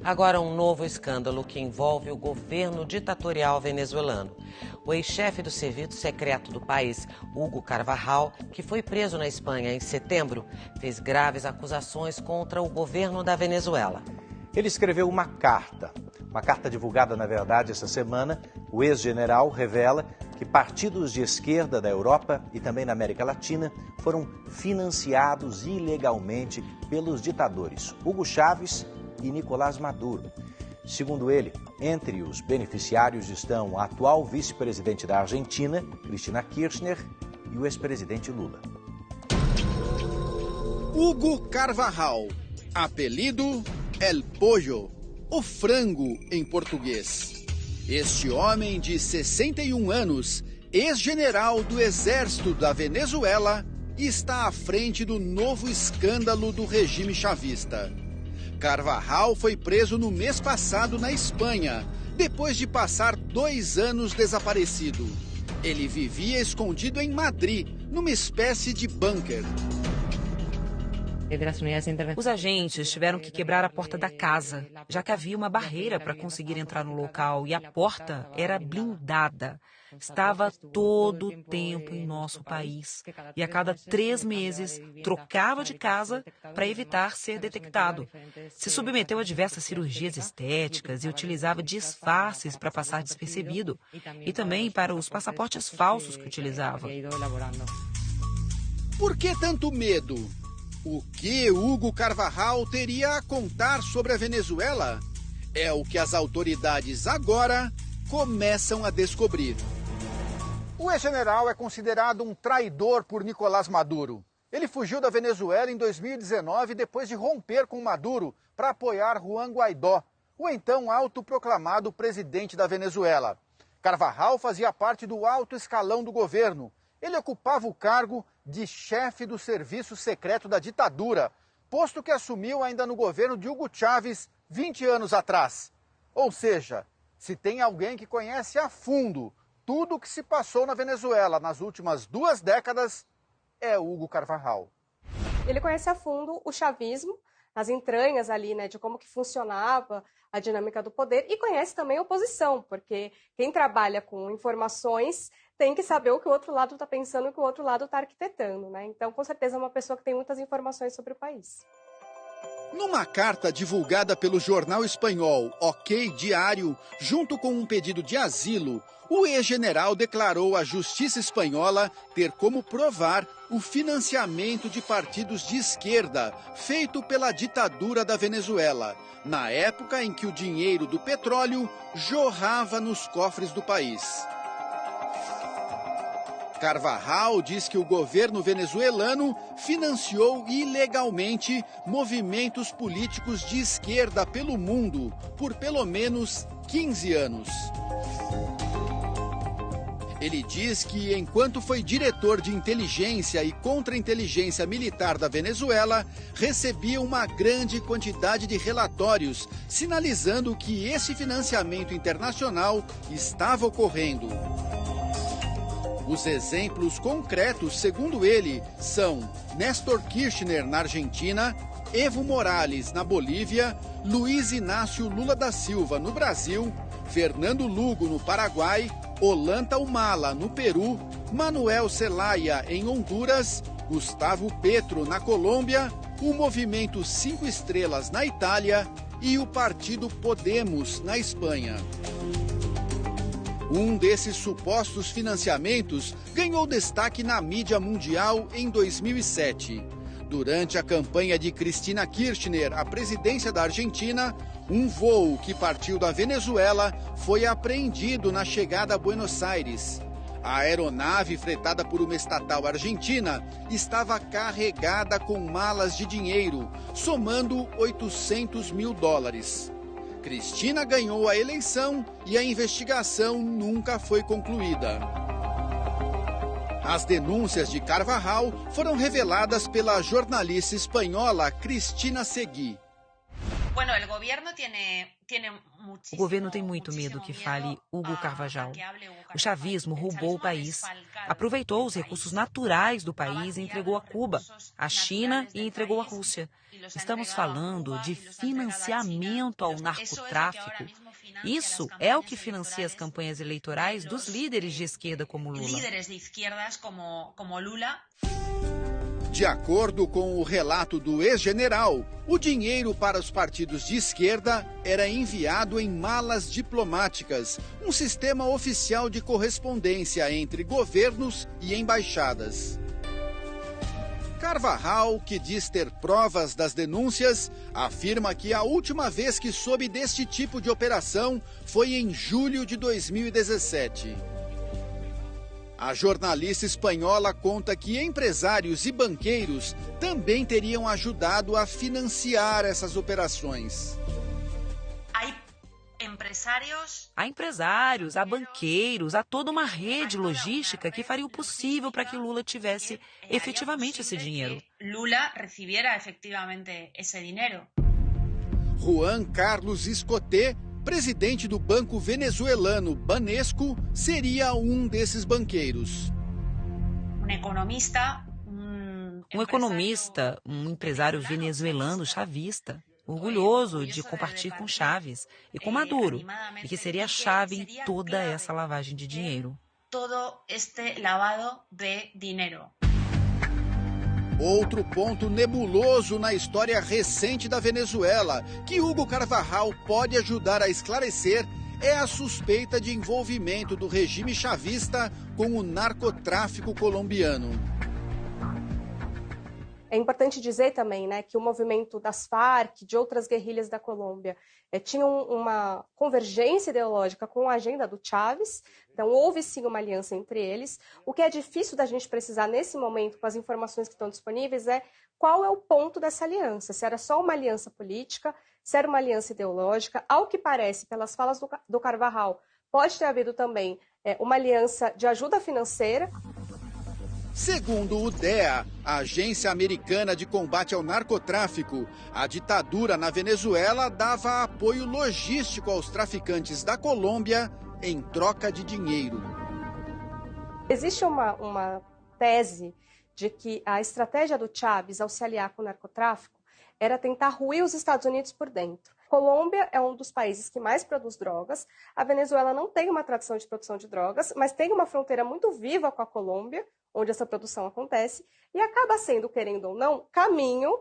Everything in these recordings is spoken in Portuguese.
Agora, um novo escândalo que envolve o governo ditatorial venezuelano. O ex-chefe do serviço secreto do país, Hugo Carvajal, que foi preso na Espanha em setembro, fez graves acusações contra o governo da Venezuela. Ele escreveu uma carta divulgada, na verdade, essa semana. O ex-general revela que partidos de esquerda da Europa e também na América Latina foram financiados ilegalmente pelos ditadores Hugo Chávez e Nicolás Maduro. Segundo ele, entre os beneficiários estão a atual vice-presidente da Argentina, Cristina Kirchner, e o ex-presidente Lula. Hugo Carvajal, apelido El Pollo, o frango em português. Este homem de 61 anos, ex-general do Exército da Venezuela, está à frente do novo escândalo do regime chavista. Carvajal foi preso no mês passado na Espanha, depois de passar 2 anos desaparecido. Ele vivia escondido em Madrid, numa espécie de bunker. Os agentes tiveram que quebrar a porta da casa, já que havia uma barreira para conseguir entrar no local e a porta era blindada. Estava todo o tempo em nosso país e a cada 3 meses trocava de casa para evitar ser detectado. Se submeteu a diversas cirurgias estéticas e utilizava disfarces para passar despercebido e também para os passaportes falsos que utilizava. Por que tanto medo? O que Hugo Carvajal teria a contar sobre a Venezuela? É o que as autoridades agora começam a descobrir. O ex-general é considerado um traidor por Nicolás Maduro. Ele fugiu da Venezuela em 2019 depois de romper com Maduro para apoiar Juan Guaidó, o então autoproclamado presidente da Venezuela. Carvajal fazia parte do alto escalão do governo. Ele ocupava o cargo de chefe do serviço secreto da ditadura, posto que assumiu ainda no governo de Hugo Chávez 20 anos atrás. Ou seja, se tem alguém que conhece a fundo tudo o que se passou na Venezuela nas últimas 2 décadas, é Hugo Carvajal. Ele conhece a fundo o chavismo, as entranhas ali, né, de como que funcionava a dinâmica do poder, e conhece também a oposição, porque quem trabalha com informações tem que saber o que o outro lado está pensando, o que o outro lado está arquitetando, né? Então, com certeza, é uma pessoa que tem muitas informações sobre o país. Numa carta divulgada pelo jornal espanhol OK Diário, junto com um pedido de asilo, o ex-general declarou à justiça espanhola ter como provar o financiamento de partidos de esquerda feito pela ditadura da Venezuela, na época em que o dinheiro do petróleo jorrava nos cofres do país. Carvajal diz que o governo venezuelano financiou ilegalmente movimentos políticos de esquerda pelo mundo por pelo menos 15 anos. Ele diz que, enquanto foi diretor de inteligência e contra-inteligência militar da Venezuela, recebia uma grande quantidade de relatórios, sinalizando que esse financiamento internacional estava ocorrendo. Os exemplos concretos, segundo ele, são Néstor Kirchner na Argentina, Evo Morales na Bolívia, Luiz Inácio Lula da Silva no Brasil, Fernando Lugo no Paraguai, Ollanta Humala no Peru, Manuel Zelaya em Honduras, Gustavo Petro na Colômbia, o Movimento 5 Estrelas na Itália e o Partido Podemos na Espanha. Um desses supostos financiamentos ganhou destaque na mídia mundial em 2007. Durante a campanha de Cristina Kirchner à presidência da Argentina, um voo que partiu da Venezuela foi apreendido na chegada a Buenos Aires. A aeronave, fretada por uma estatal argentina, estava carregada com malas de dinheiro, somando $800 mil. Cristina ganhou a eleição e a investigação nunca foi concluída. As denúncias de Carvajal foram reveladas pela jornalista espanhola Cristina Seguí. O governo tem muito medo que fale Hugo Carvajal. O chavismo roubou o país, aproveitou os recursos naturais do país e entregou a Cuba, a China e entregou a Rússia. Estamos falando de financiamento ao narcotráfico. Isso é o que financia as campanhas eleitorais dos líderes de esquerda como Lula. De acordo com o relato do ex-general, o dinheiro para os partidos de esquerda era enviado em malas diplomáticas, um sistema oficial de correspondência entre governos e embaixadas. Carvajal, que diz ter provas das denúncias, afirma que a última vez que soube deste tipo de operação foi em julho de 2017. A jornalista espanhola conta que empresários e banqueiros também teriam ajudado a financiar essas operações. Há empresários, há banqueiros, há toda uma rede logística que faria o possível para que Lula tivesse efetivamente esse dinheiro. Juan Carlos Escoté, presidente do banco venezuelano Banesco, seria um desses banqueiros. Um economista, um empresário venezuelano chavista, orgulhoso de compartilhar com Chávez e com Maduro, e que seria a chave em toda essa lavagem de dinheiro. Outro ponto nebuloso na história recente da Venezuela, que Hugo Carvajal pode ajudar a esclarecer, é a suspeita de envolvimento do regime chavista com o narcotráfico colombiano. É importante dizer também, né, que o movimento das Farc, de outras guerrilhas da Colômbia, tinham uma convergência ideológica com a agenda do Chávez, então houve sim uma aliança entre eles. O que é difícil da gente precisar nesse momento, com as informações que estão disponíveis, é qual é o ponto dessa aliança, se era só uma aliança política, se era uma aliança ideológica. Ao que parece, pelas falas do Carvajal, pode ter havido também uma aliança de ajuda financeira. Segundo o DEA, a Agência Americana de Combate ao Narcotráfico, a ditadura na Venezuela dava apoio logístico aos traficantes da Colômbia em troca de dinheiro. Existe uma tese de que a estratégia do Chávez ao se aliar com o narcotráfico era tentar ruir os Estados Unidos por dentro. A Colômbia é um dos países que mais produz drogas. A Venezuela não tem uma tradição de produção de drogas, mas tem uma fronteira muito viva com a Colômbia, onde essa produção acontece, e acaba sendo, querendo ou não, caminho,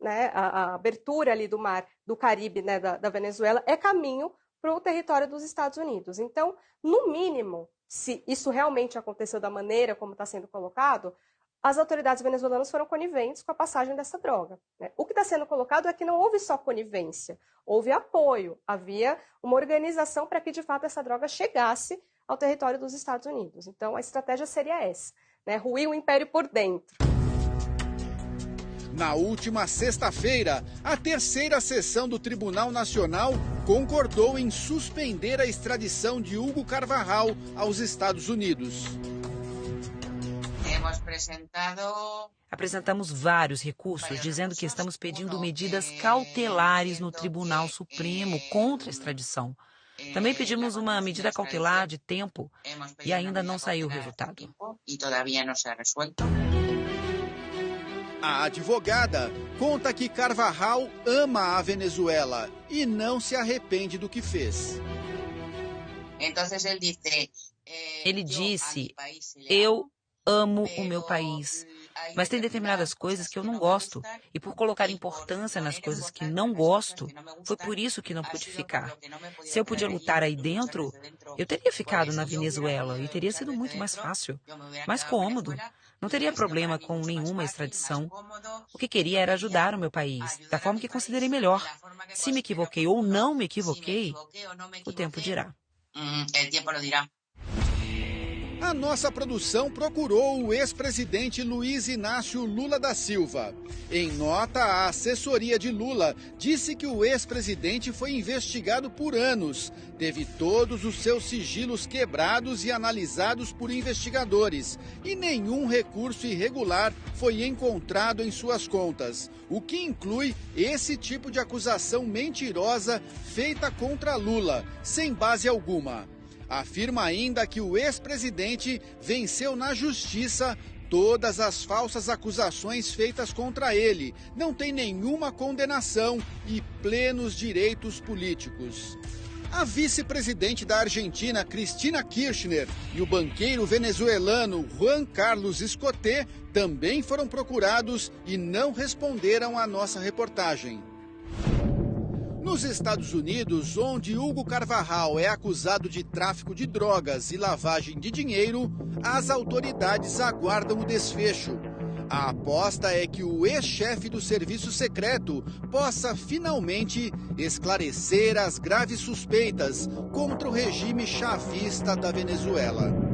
né, a abertura ali do mar do Caribe, né, da Venezuela, é caminho para o território dos Estados Unidos. Então, no mínimo, se isso realmente aconteceu da maneira como está sendo colocado, as autoridades venezuelanas foram coniventes com a passagem dessa droga, né? O que está sendo colocado é que não houve só conivência, houve apoio, havia uma organização para que, de fato, essa droga chegasse ao território dos Estados Unidos. Então, a estratégia seria essa, né? Ruir o império por dentro. Na última sexta-feira, a terceira sessão do Tribunal Nacional concordou em suspender a extradição de Hugo Carvajal aos Estados Unidos. Apresentamos vários recursos dizendo que estamos pedindo medidas cautelares no Tribunal Supremo contra a extradição. Também pedimos uma medida cautelar de tempo e ainda não saiu o resultado. A advogada conta que Carvajal ama a Venezuela e não se arrepende do que fez. Ele disse, eu amo o meu país, mas tem determinadas coisas que eu não gosto. E por colocar importância nas coisas que não gosto, foi por isso que não pude ficar. Se eu podia lutar aí dentro, eu teria ficado na Venezuela e teria sido muito mais fácil, mais cômodo. Não teria problema com nenhuma extradição. O que queria era ajudar o meu país, da forma que considerei melhor. Se me equivoquei ou não me equivoquei, o tempo dirá. A nossa produção procurou o ex-presidente Luiz Inácio Lula da Silva. Em nota, a assessoria de Lula disse que o ex-presidente foi investigado por anos, teve todos os seus sigilos quebrados e analisados por investigadores, e nenhum recurso irregular foi encontrado em suas contas, o que inclui esse tipo de acusação mentirosa feita contra Lula, sem base alguma. Afirma ainda que o ex-presidente venceu na justiça todas as falsas acusações feitas contra ele, não tem nenhuma condenação e plenos direitos políticos. A vice-presidente da Argentina, Cristina Kirchner, e o banqueiro venezuelano Juan Carlos Escoté também foram procurados e não responderam à nossa reportagem. Nos Estados Unidos, onde Hugo Carvajal é acusado de tráfico de drogas e lavagem de dinheiro, as autoridades aguardam o desfecho. A aposta é que o ex-chefe do serviço secreto possa finalmente esclarecer as graves suspeitas contra o regime chavista da Venezuela.